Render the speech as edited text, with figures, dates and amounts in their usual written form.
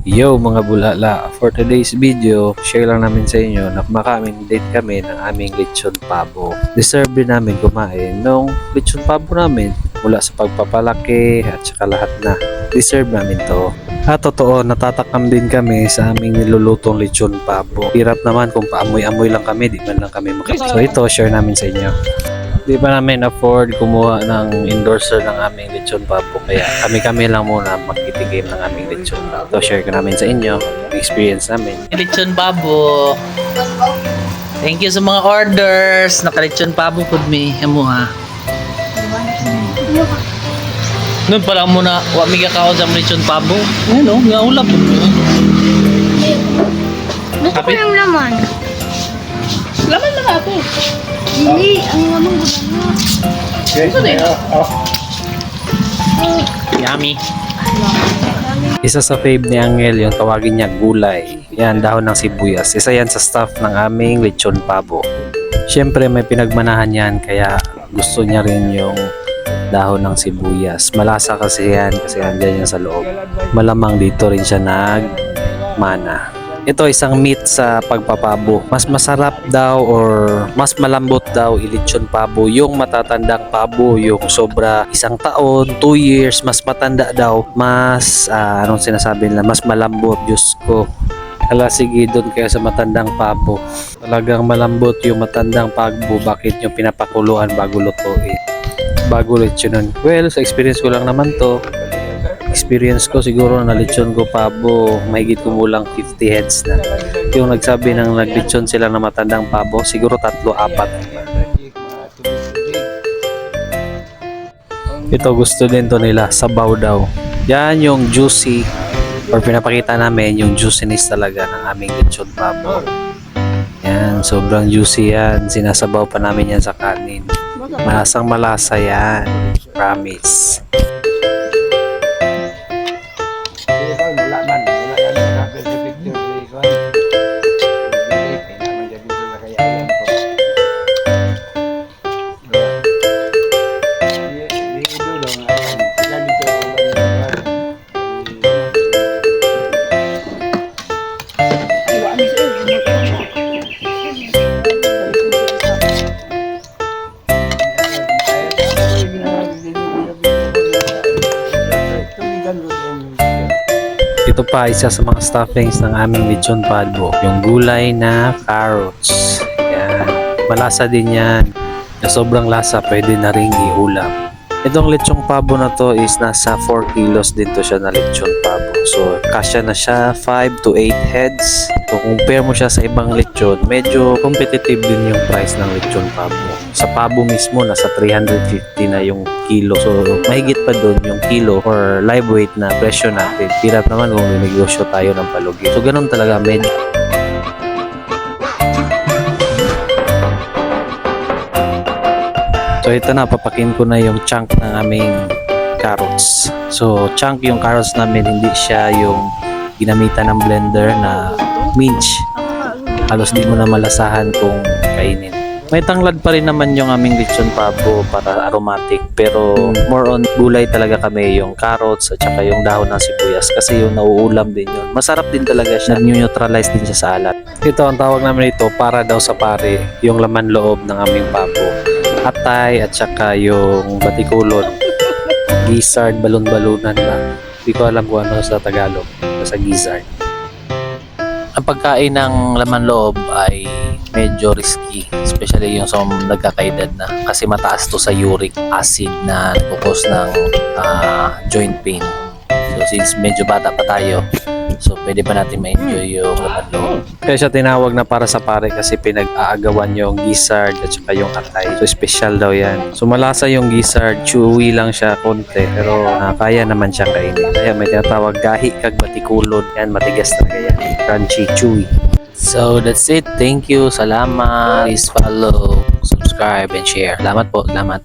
Yo mga bulala, for today's video, share lang namin sa inyo na kumakain din kami ng aming lechon pabo. Deserve din namin kumain nung lechon pabo namin mula sa pagpapalaki at saka lahat na. Deserve namin to. At totoo, natatakam din kami sa aming nilulutong lechon pabo. Hirap naman kung paamoy-amoy lang kami, di man lang kami So ito, share namin sa inyo. Di ba namin afford kumuha ng endorser ng aming lechon pabo, kaya kami lang muna magtitigim ng aming lechon. So share ko namin sa inyo yung experience namin. Lechon pabo. Thank you sa mga orders. Naka-lechon pabo food me. Amo ha. Noon pa lang muna, wa mi ka sa lechon pabo. Ano, nga ulap. Gusto ko ng laman. Laman na ako. Hindi, ang laman gulano. Gusto din. Yummy. Isa sa fave ni Angel, yung tawagin niya gulay. Yan, dahon ng sibuyas. Isa yan sa staff ng aming lechon pabo. Siyempre may pinagmanahan yan, kaya gusto niya rin yung dahon ng sibuyas. Malasa kasi yan, kasi andyan yan sa loob. Malamang dito rin siya nagmana. Ito isang meat sa pagpapabo. Mas masarap daw or mas malambot daw ilechon pabo yung matatandang pabo, yung sobra 1 taon, 2 years, mas matanda daw, mas anong sinasabi nila, mas malambot. Diyos ko, ala sige doon kaya sa matandang pabo. Talagang malambot yung matandang pabo. Bakit yung pinapakuluan bago lutuin, bago lechonon? Well, sa experience ko lang naman to. Experience ko siguro na lechon ko pabo, mahigit kumulang 50 heads na. Yung nagsabi ng naglechon sila na matandang pabo, siguro 3-4. Ito gusto din to nila, sabaw daw. Yan yung juicy, or pinapakita namin yung juiciness talaga ng aming lechon pabo. Yan, sobrang juicy yan. Sinasabaw pa namin yan sa kanin. Malasang malasa yan, promise. Ito pa, isa sa mga stuffings ng aming lechon pabo, yung gulay na carrots. Yan. Malasa din yan. Na sobrang lasa, pwede na ring iulam. Itong lechong pabo na to is nasa 4 kilos din to siya na lechon pabo. So, kasya na siya 5 to 8 heads. So, compare mo siya sa ibang lechon, medyo competitive din yung price ng lechon pabo. Sa pabo mismo, nasa 350 na yung kilo. So, mahigit pa doon yung kilo or live weight na presyo natin. Hirap naman kung negosyo tayo ng palugi. So, ganun talaga medyo. So, ito na, papakin ko na yung chunk ng aming carrots. So, chunk yung carrots namin, hindi siya yung ginamitan ng blender na mince. Halos di mo na malasahan kung kainin. May tanglad pa rin naman yung aming lechon pabo para aromatic, pero more on gulay talaga kami, yung carrots at saka yung dahon ng sibuyas kasi yung nauulam din yun. Masarap din talaga siya, neutralize din siya sa alat. Ito ang tawag namin ito, para daw sa pare, yung laman loob ng aming pabo. Atay at saka yung batikulon, gizzard, balon-balunan ba. Hindi ko alam kung ano sa Tagalog, sa gizzard. Ang pagkain ng laman loob ay medyo risky, especially yung sa nagkakaedad na, kasi mataas to sa uric acid na nagkukos ng joint pain. So since medyo bata pa tayo, so pwede pa natin ma-enjoy yung laman loob. Kaya siya tinawag na para sa pare kasi pinag-aagawan yung gizzard at saka yung atay. So special daw yan. So malasa yung gizzard, chewy lang siya konti, pero kaya naman siyang kainin. Kaya may tinatawag gahi kag batikulon. Yan, matigas talaga yan. Crunchy, chewy. So that's it. Thank you. Salamat. Please follow, subscribe, and share. Salamat po. Salamat.